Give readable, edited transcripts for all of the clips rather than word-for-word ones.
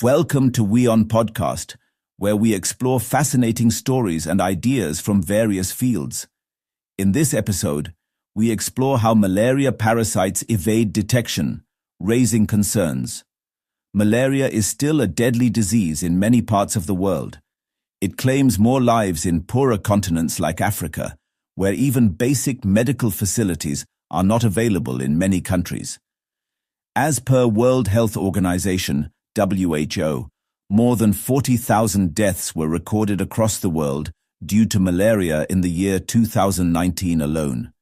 Welcome to WION Podcast, where we explore fascinating stories and ideas from various fields. In this episode, we explore how malaria parasites evade detection, raising concerns. Malaria is still a deadly disease in many parts of the world. It claims more lives in poorer continents like Africa, where even basic medical facilities are not available in many countries. As per World Health Organization, WHO, more than 40,000 deaths were recorded across the world due to malaria in the year 2019 alone.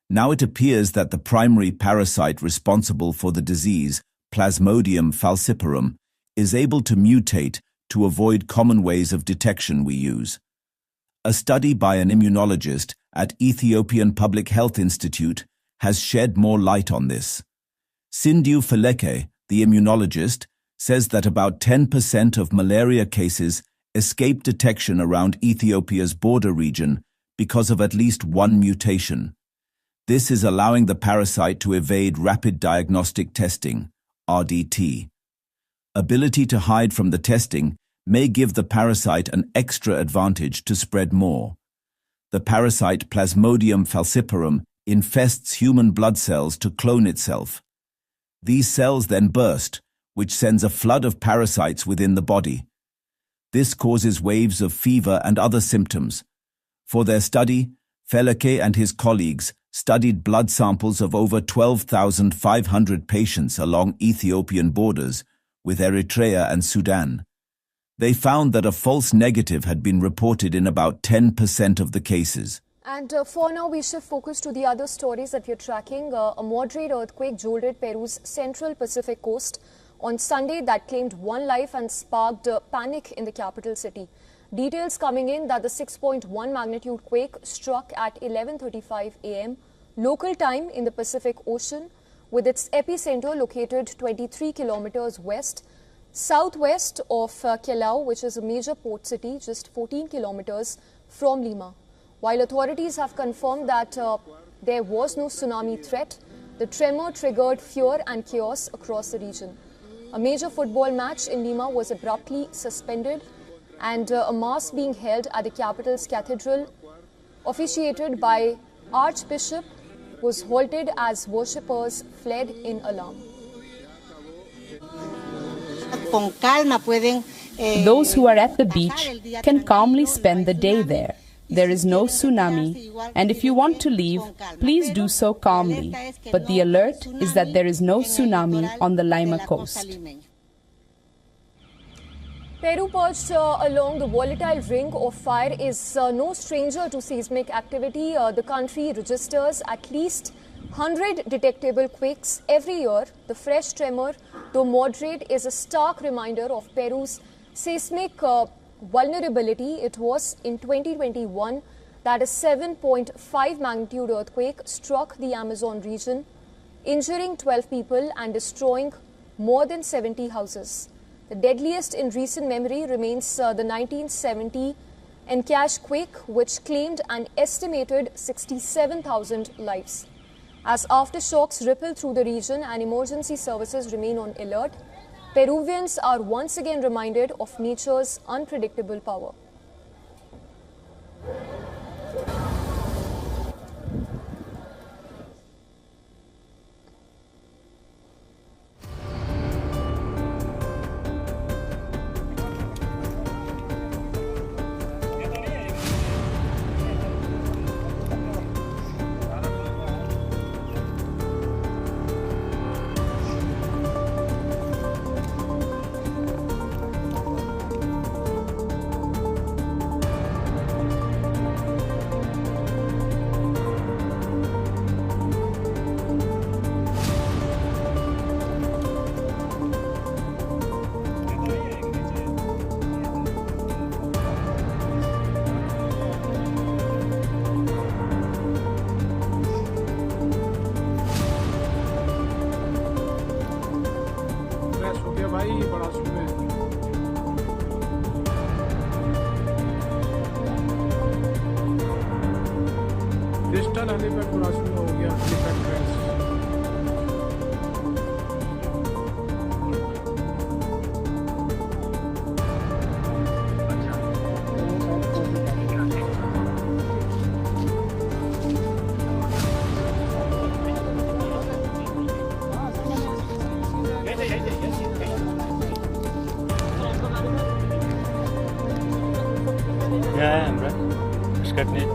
Now it appears that the primary parasite responsible for the disease, Plasmodium falciparum, is able to mutate to avoid common ways of detection we use. A study by an immunologist at Ethiopian Public Health Institute has shed more light on this. Sindhu Faleke, the immunologist, says that about 10% of malaria cases escape detection around Ethiopia's border region because of at least one mutation. This is allowing the parasite to evade rapid diagnostic testing, RDT. Ability to hide from the testing may give the parasite an extra advantage to spread more. The parasite Plasmodium falciparum infests human blood cells to clone itself. These cells then burst, which sends a flood of parasites within the body. This causes waves of fever and other symptoms. For their study, Faleke and his colleagues studied blood samples of over 12,500 patients along Ethiopian borders with Eritrea and Sudan. They found that a false negative had been reported in about 10% of the cases. And for now, we shift focus to the other stories that we're tracking. A moderate earthquake jolted Peru's central Pacific coast on Sunday that claimed one life and sparked panic in the capital city. Details coming in that the 6.1 magnitude quake struck at 11:35 a.m. local time in the Pacific Ocean, with its epicenter located 23 kilometers southwest of Callao, which is a major port city just 14 kilometers from Lima. While authorities have confirmed that there was no tsunami threat, the tremor triggered fear and chaos across the region. A major football match in Lima was abruptly suspended, and a mass being held at the capital's cathedral, officiated by Archbishop, was halted as worshippers fled in alarm. Those who are at the beach can calmly spend the day there. There is no tsunami, and if you want to leave, please do so calmly. But the alert is that there is no tsunami on the Lima coast. Peru, perched along the volatile ring of fire, is no stranger to seismic activity. The country registers at least 100 detectable quakes every year. The fresh tremor, though moderate, is a stark reminder of Peru's seismic vulnerability. It was in 2021 that a 7.5 magnitude earthquake struck the Amazon region, injuring 12 people and destroying more than 70 houses. The deadliest in recent memory remains the 1970 Ancash quake, which claimed an estimated 67,000 lives. As aftershocks ripple through the region and emergency services remain on alert, Peruvians are once again reminded of nature's unpredictable power. Digital आने पर थोड़ा शुरू हो गया Ja, Emre. Schrik niet.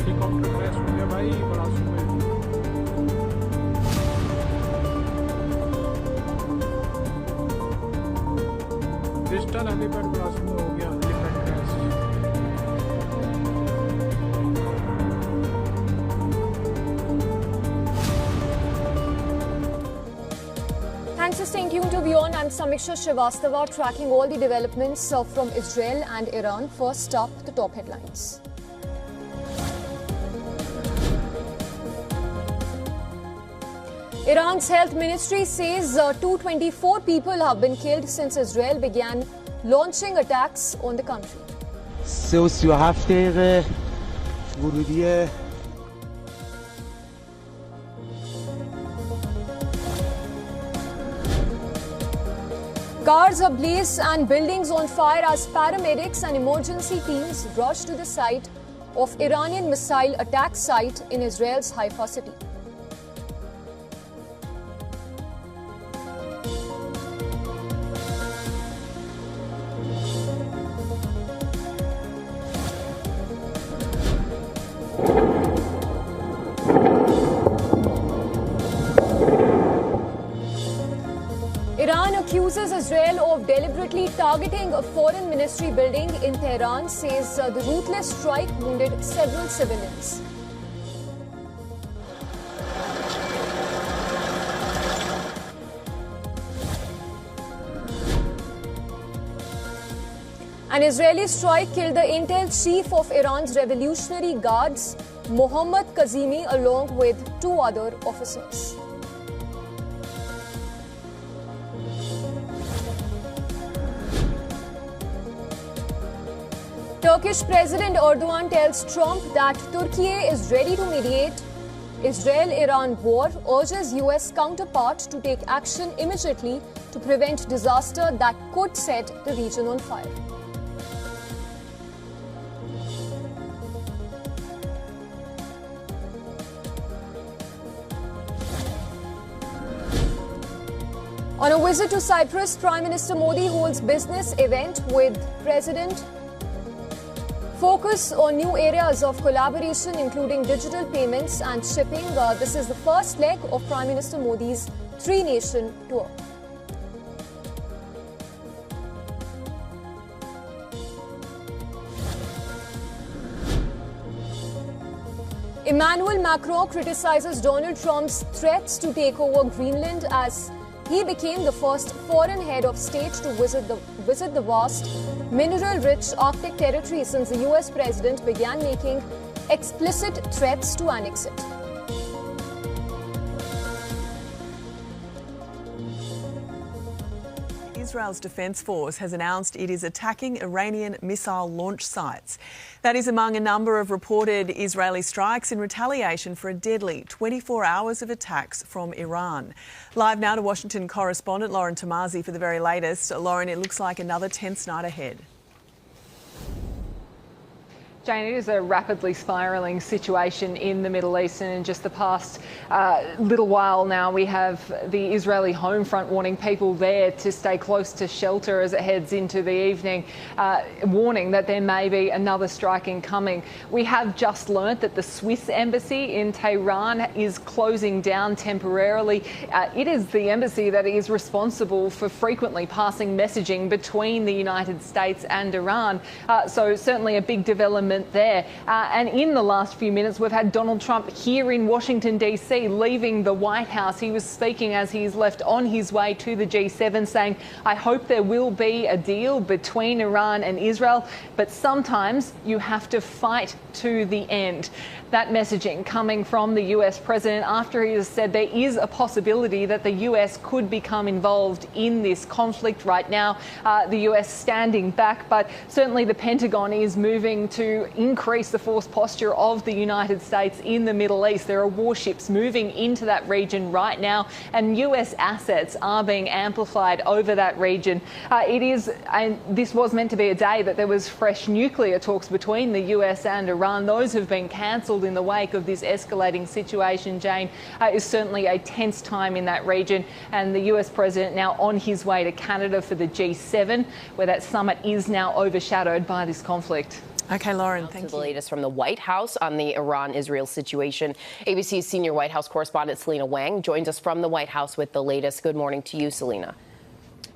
Helicopter crash हो गया भाई बड़ासू में। डिजिटल हेलीपैड बड़ासू में हो गया helipad crash. Thanks for staying tuned to Beyond. I'm Samiksha Srivastava, tracking all the developments from Israel and Iran. First up, the top headlines. Iran's health ministry says 224 people have been killed since Israel began launching attacks on the country. 37 دقیقه ورودی Cars ablaze and buildings on fire as paramedics and emergency teams rush to the site of Iranian missile attack site in Israel's Haifa city. Iran accuses Israel of deliberately targeting a foreign ministry building in Tehran, says the ruthless strike wounded several civilians. An Israeli strike killed the intel chief of Iran's Revolutionary Guards, Mohammad Kazemi, along with 2 other officers. Turkish President Erdogan tells Trump that Turkey is ready to mediate Israel-Iran war, urges US counterpart to take action immediately to prevent disaster that could set the region on fire. On a visit to Cyprus, Prime Minister Modi holds business event with President. Focus on new areas of collaboration, including digital payments and shipping. This is the first leg of Prime Minister Modi's 3-nation tour. Emmanuel Macron criticizes Donald Trump's threats to take over Greenland as he became the first foreign head of state to visit the vast, mineral-rich Arctic territory since the US president began making explicit threats to annex it. Israel's Defence Force has announced it is attacking Iranian missile launch sites. That is among a number of reported Israeli strikes in retaliation for a deadly 24 hours of attacks from Iran. Live now to Washington correspondent Lauren Tomazi for the very latest. Lauren, it looks like another tense night ahead. Jane, it is a rapidly spiralling situation in the Middle East, and in just the past little while now we have the Israeli home front warning people there to stay close to shelter as it heads into the evening, warning that there may be another strike incoming. We have just learnt that the Swiss embassy in Tehran is closing down temporarily. It is the embassy that is responsible for frequently passing messaging between the United States and Iran. So certainly a big development president there. And in the last few minutes, we've had Donald Trump here in Washington, D.C., leaving the White House. He was speaking as he's left on his way to the G7, saying, I hope there will be a deal between Iran and Israel, but sometimes you have to fight to the end. That messaging coming from the US president after he has said there is a possibility that the US could become involved in this conflict right now. The US standing back, but certainly the Pentagon is moving to increase the force posture of the United States in the Middle East. There are warships moving into that region right now, and US assets are being amplified over that region. This was meant to be a day that there was fresh nuclear talks between the US and Iran. Those have been cancelled in the wake of this escalating situation, Jane. Is certainly a tense time in that region, and the US president now on his way to Canada for the G7, where that summit is now overshadowed by this conflict. OK, Lauren, thank you. The latest from the White House on the Iran-Israel situation. ABC's senior White House correspondent Selena Wang joins us from the White House with the latest. Good morning to you, Selena.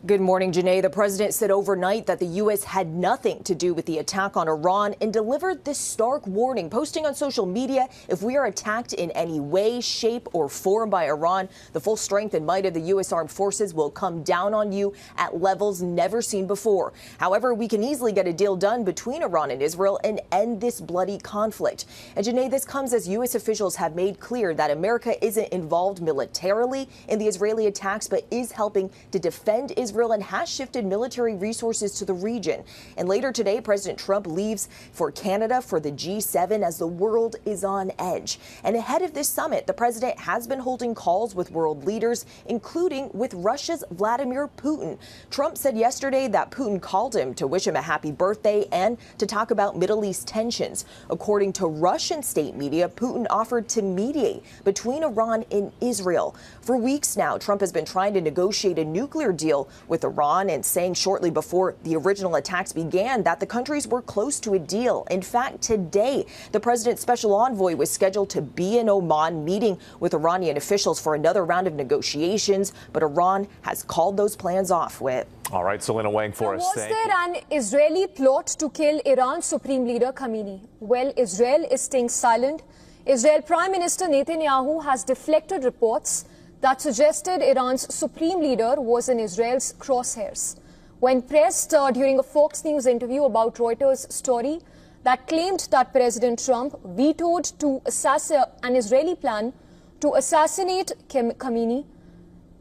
Good morning, Janae. The president said overnight that the U.S. had nothing to do with the attack on Iran and delivered this stark warning, posting on social media, if we are attacked in any way, shape or form by Iran, the full strength and might of the U.S. armed forces will come down on you at levels never seen before. However, we can easily get a deal done between Iran and Israel and end this bloody conflict. And Janae, this comes as U.S. officials have made clear that America isn't involved militarily in the Israeli attacks, but is helping to defend Israel and has shifted military resources to the region. And later today, President Trump leaves for Canada for the G7 as the world is on edge. And ahead of this summit, the president has been holding calls with world leaders, including with Russia's Vladimir Putin. Trump said yesterday that Putin called him to wish him a happy birthday and to talk about Middle East tensions. According to Russian state media, Putin offered to mediate between Iran and Israel. For weeks now, Trump has been trying to negotiate a nuclear deal with Iran and saying shortly before the original attacks began that the countries were close to a deal. In fact, today, the president's special envoy was scheduled to be in Oman meeting with Iranian officials for another round of negotiations, but Iran has called those plans off. With all right, Selena Wang for us. Was there an Israeli plot to kill Iran's Supreme Leader Khamenei? Well, Israel is staying silent. Israel Prime Minister Netanyahu has deflected reports that suggested Iran's Supreme Leader was in Israel's crosshairs. When pressed during a Fox News interview about Reuters' story that claimed that President Trump vetoed an Israeli plan to assassinate Khamenei,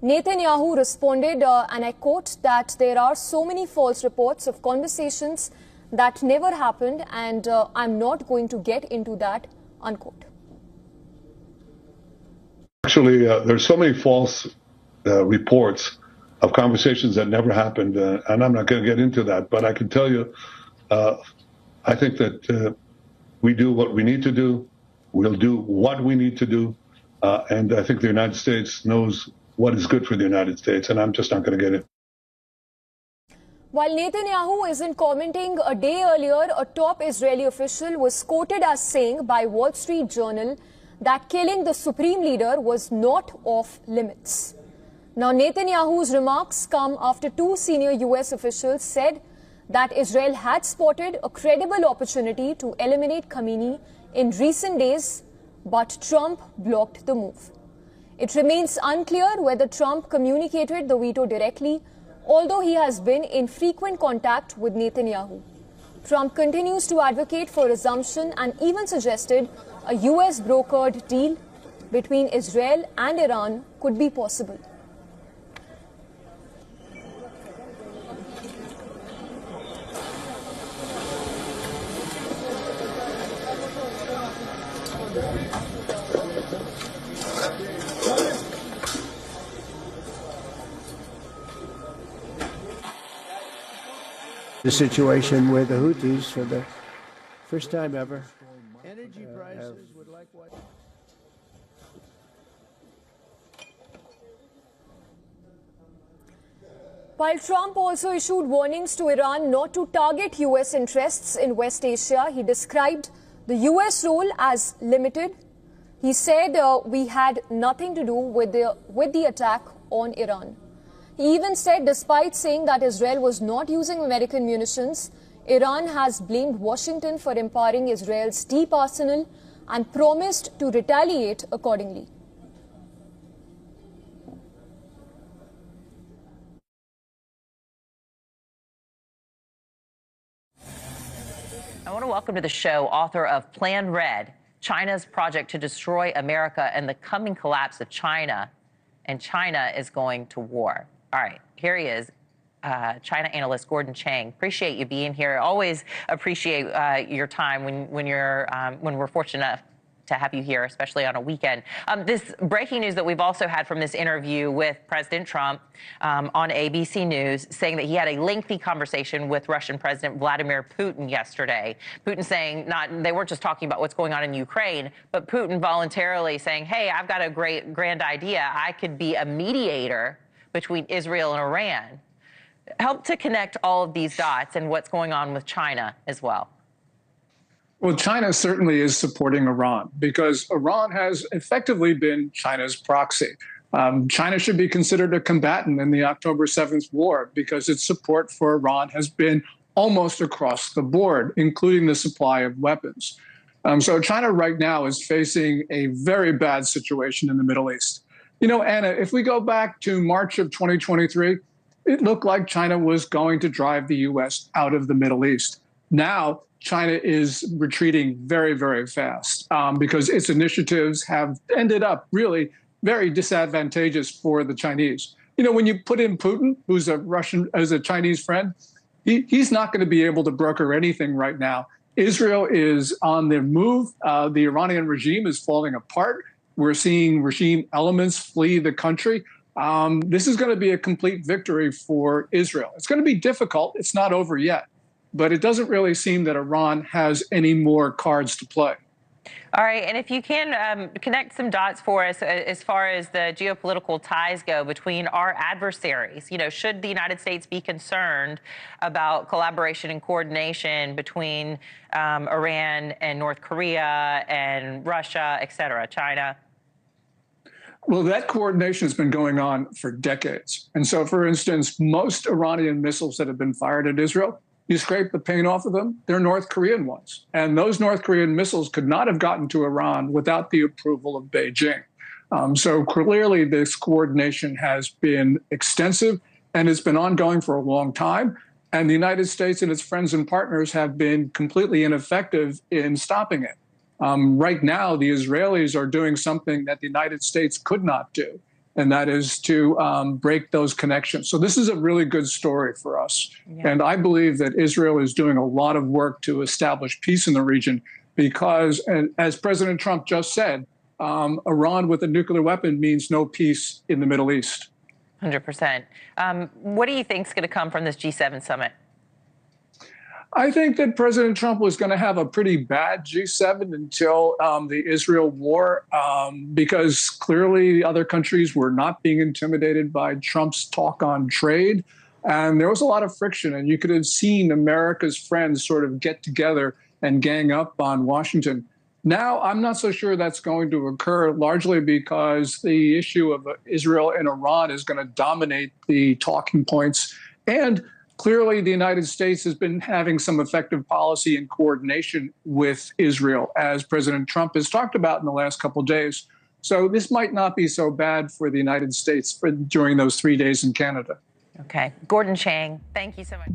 Netanyahu responded, and I quote, that there are so many false reports of conversations that never happened, and I'm not going to get into that, unquote. Actually, there's so many false reports of conversations that never happened, and I'm not going to get into that. But I can tell you, I think that we do what we need to do. We'll do what we need to do. And I think the United States knows what is good for the United States, and I'm just not going to get it. While Netanyahu isn't commenting, a day earlier, a top Israeli official was quoted as saying by Wall Street Journal that killing the Supreme Leader was not off limits. Now, Netanyahu's remarks come after two senior US officials said that Israel had spotted a credible opportunity to eliminate Khamenei in recent days, but Trump blocked the move. It remains unclear whether Trump communicated the veto directly, although he has been in frequent contact with Netanyahu. Trump continues to advocate for resumption and even suggested a US brokered deal between Israel and Iran could be possible. The situation with the Houthis for the first time ever. Energy prices would likewise. While Trump also issued warnings to Iran not to target US interests in West Asia, he described the US role as limited. He said we had nothing to do with the attack on Iran. He even said, despite saying that Israel was not using American munitions, Iran has blamed Washington for empowering Israel's deep arsenal and promised to retaliate accordingly. I want to welcome to the show author of Plan Red, China's project to destroy America and the coming collapse of China, and China is going to war. All right, here he is, China analyst Gordon Chang. Appreciate you being here. Always appreciate your time when we're fortunate enough to have you here, especially on a weekend. This breaking news that we've also had from this interview with President Trump on ABC News, saying that he had a lengthy conversation with Russian President Vladimir Putin yesterday. Putin saying they weren't just talking about what's going on in Ukraine, but Putin voluntarily saying, hey, I've got a grand idea. I could be a mediator between Israel and Iran. Help to connect all of these dots and what's going on with China as well. Well, China certainly is supporting Iran because Iran has effectively been China's proxy. China should be considered a combatant in the October 7th war because its support for Iran has been almost across the board, including the supply of weapons. So China right now is facing a very bad situation in the Middle East. You know, Anna, if we go back to March of 2023, it looked like China was going to drive the U.S. out of the Middle East. Now, China is retreating very, very fast because its initiatives have ended up really very disadvantageous for the Chinese. You know, when you put in Putin, who's a Chinese friend, he's not going to be able to broker anything right now. Israel is on the move. The Iranian regime is falling apart. We're seeing regime elements flee the country. This is going to be a complete victory for Israel. It's going to be difficult. It's not over yet. But it doesn't really seem that Iran has any more cards to play. All right, and if you can connect some dots for us as far as the geopolitical ties go between our adversaries. You know, should the United States be concerned about collaboration and coordination between Iran and North Korea and Russia, et cetera, China? Well, that coordination has been going on for decades. And so, for instance, most Iranian missiles that have been fired at Israel, you scrape the paint off of them, they're North Korean ones. And those North Korean missiles could not have gotten to Iran without the approval of Beijing. So clearly this coordination has been extensive and it's been ongoing for a long time. And the United States and its friends and partners have been completely ineffective in stopping it. Right now, the Israelis are doing something that the United States could not do, and that is to break those connections. So this is a really good story for us. Yeah. And I believe that Israel is doing a lot of work to establish peace in the region because, as President Trump just said, Iran with a nuclear weapon means no peace in the Middle East. 100%. What do you think is going to come from this G7 summit? I think that President Trump was going to have a pretty bad G7 until the Israel war, because clearly other countries were not being intimidated by Trump's talk on trade. And there was a lot of friction, and you could have seen America's friends sort of get together and gang up on Washington. Now, I'm not so sure that's going to occur, largely because the issue of Israel and Iran is going to dominate the talking points. And clearly, the United States has been having some effective policy and coordination with Israel, as President Trump has talked about in the last couple of days. So this might not be so bad for the United States during those 3 days in Canada. Okay. Gordon Chang, thank you so much.